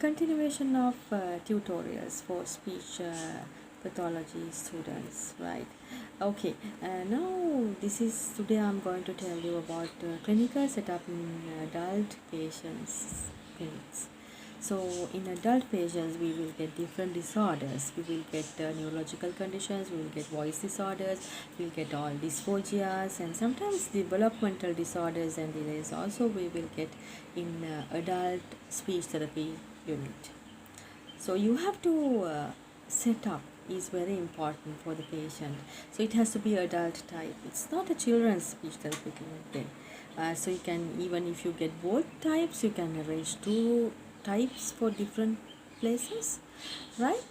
continuation of tutorials for speech pathology students, right? Okay, now today I'm going to tell you about clinical setup in adult patients clinics. So in adult patients we will get different disorders. We will get neurological conditions, we will get voice disorders, we will get all dysphorias, and sometimes developmental disorders and delays also we will get in adult speech therapy unit. So you have to set up is very important for the patient. So it has to be adult type. It's not a children's speech therapy clinic then. So you can, even if you get both types, you can arrange two types for different places, right?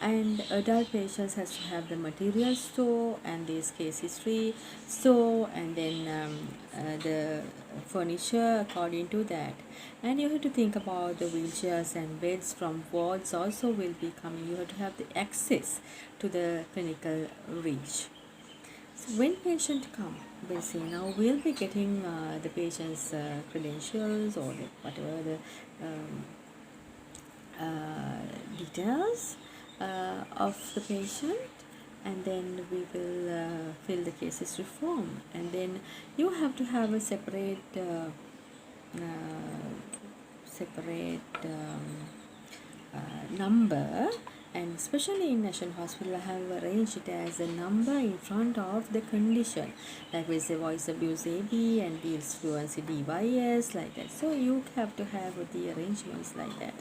And adult patients has to have the material store and this case history store, and then the furniture according to that. And you have to think about the wheelchairs and beds from wards also will be coming. You have to have the access to the clinical reach. So when patient come, we'll say now we'll be getting the patient's credentials or whatever the details of the patient, and then we will fill the case history form, and then you have to have a separate number. And especially in National Hospital, I have arranged it as a number in front of the condition, like we say voice abuse AB and Beals fluency DYS, like that. So you have to have the arrangements like that,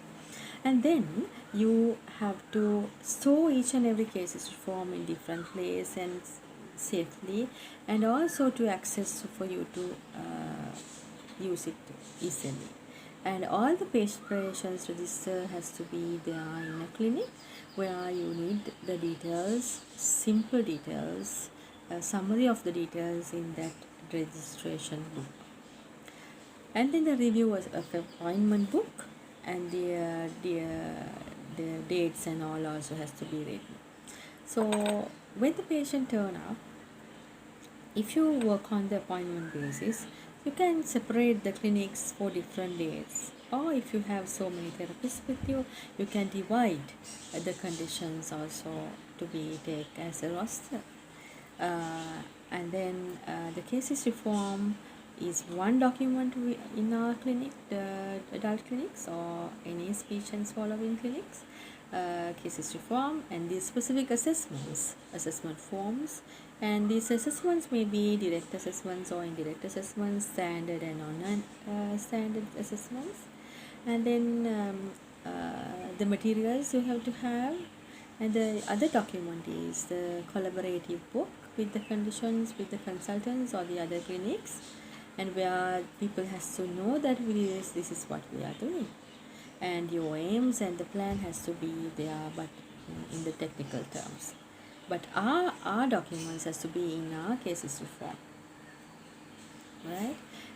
and then you have to store each and every cases form in different place and safely, and also to access for you to use it easily. And all the patients register has to be there in a clinic, where you need the details, simple details, a summary of the details in that registration book, and then the review of appointment book, and the dates and all also has to be written. So when the patient turn up, if you work on the appointment basis, you can separate the clinics for different days, or if you have so many therapists with you, you can divide the conditions also to be take as a roster. And then the case history form is one document in our clinic, the adult clinics or any speech and swallowing clinics. Case history form and the specific assessment forms, and these assessments may be direct assessments or indirect assessments, standard and non-standard assessments. And then the materials you have to have, and the other document is the collaborative book with the conditions with the consultants or the other clinics, and where people has to know that this is what we are doing, and your aims and the plan has to be there, but in the technical terms. But our documents has to be in our case history form, right?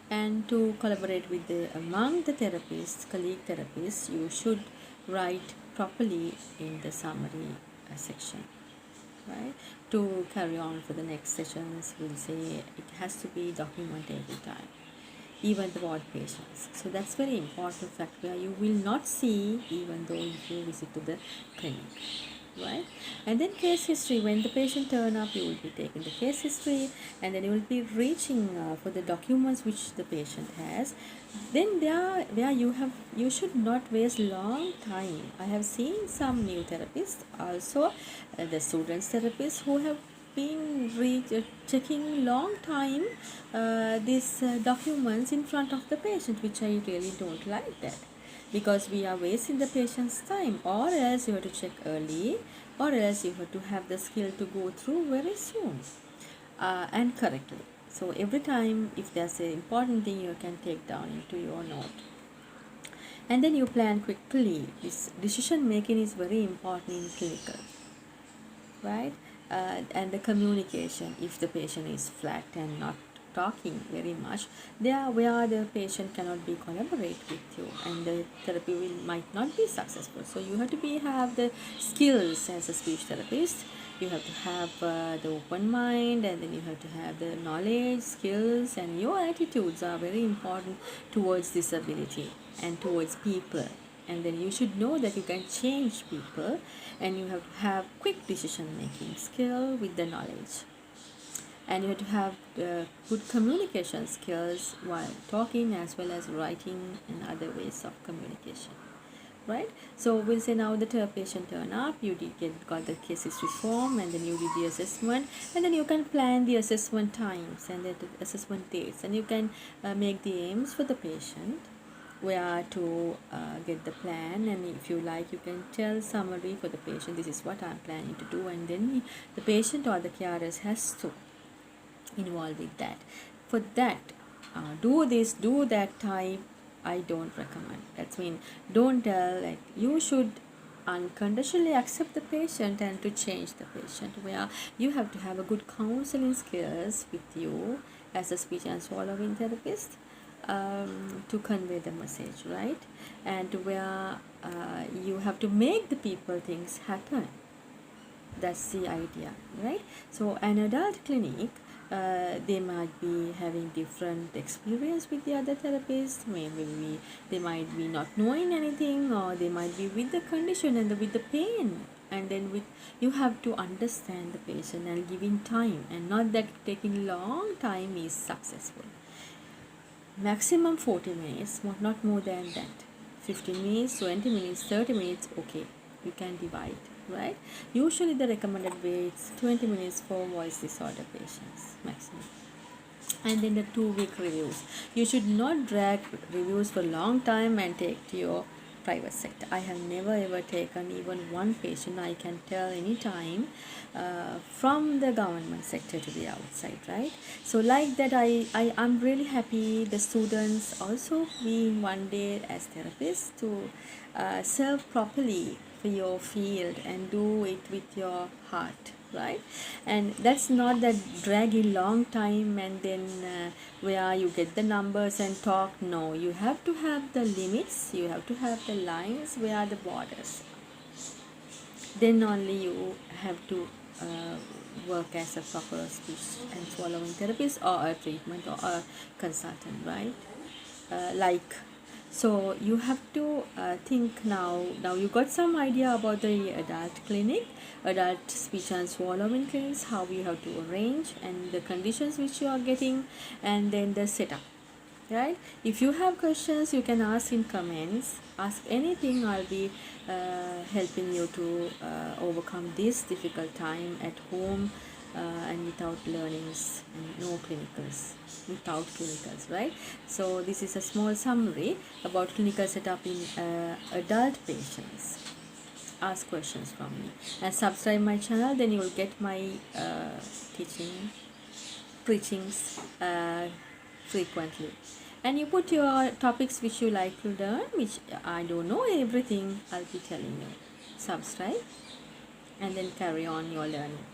And to collaborate with among the therapists, colleague therapists, you should write properly in the summary section, right? To carry on for the next sessions, we'll say it has to be documented every time, even the ward patients. So that's very important fact where you will not see even though if you visit to the clinic, right? And then case history, when the patient turn up, you will be taking the case history, and then you will be reaching for the documents which the patient has. Then there where you should not waste long time. I have seen some new therapists also, the students therapists, who have been checking long time these documents in front of the patient, which I really don't like that, because we are wasting the patient's time. Or else you have to check early, or else you have to have the skill to go through very soon and correctly. So every time if there's an important thing, you can take down into your note, and then you plan quickly. This decision making is very important in clinical, right? And the communication, if the patient is flat and not talking very much, there where the patient cannot be collaborate with you, and the therapy might not be successful. So you have to have the skills as a speech therapist. You have to have the open mind, and then you have to have the knowledge, skills, and your attitudes are very important towards disability and towards people and then you should know that you can change people, and you have to have quick decision making skill with the knowledge, and you have to have good communication skills while talking as well as writing and other ways of communication, right? So we'll say now the patient turn up, you got the case history form, and then you did the assessment, and then you can plan the assessment times and the assessment dates, and you can make the aims for the patient, where to get the plan, and if you like you can tell summary for the patient, this is what I'm planning to do, and then the patient or the carers has to involved with that. For that, do this, do that type, I don't recommend. That's mean don't tell, like you should unconditionally accept the patient and to change the patient, where you have to have a good counseling skills with you as a speech and swallowing therapist, to convey the message, right? And where you have to make the people things happen. That's the idea, right? So an adult clinic, they might be having different experience with the other therapists. Maybe they might be not knowing anything, or they might be with the condition and with the pain, and then with you have to understand the patient and giving time, and not that taking long time is successful. Maximum 40 minutes, not more than that. 15 minutes, 20 minutes, 30 minutes, okay, you can divide, right? Usually the recommended way is 20 minutes for voice disorder patients maximum. And then the 2-week reviews, you should not drag reviews for long time and take to your private sector. I have never ever taken even one patient, I can tell any time, from the government sector to the outside, right? So like that, I'm really happy the students also being one day as therapists to serve properly for your field and do it with your heart, right? And that's not that draggy long time and then where you get the numbers and talk. No, you have to have the limits, you have to have the lines, where are the borders, then only you have to work as a proper speech and swallowing therapist or a treatment or a consultant, right? Like, so you have to think now you got some idea about the adult speech and swallowing clinics, how you have to arrange and the conditions which you are getting, and then the setup, right? If you have questions, you can ask in comments, ask anything. I'll be helping you to overcome this difficult time at home, and without learnings and without clinicals, right? So this is a small summary about clinical setup in adult patients. Ask questions from me and subscribe my channel, then you will get my preachings frequently, and you put your topics which you like to learn, which I don't know everything, I'll be telling you. Subscribe and then carry on your learning.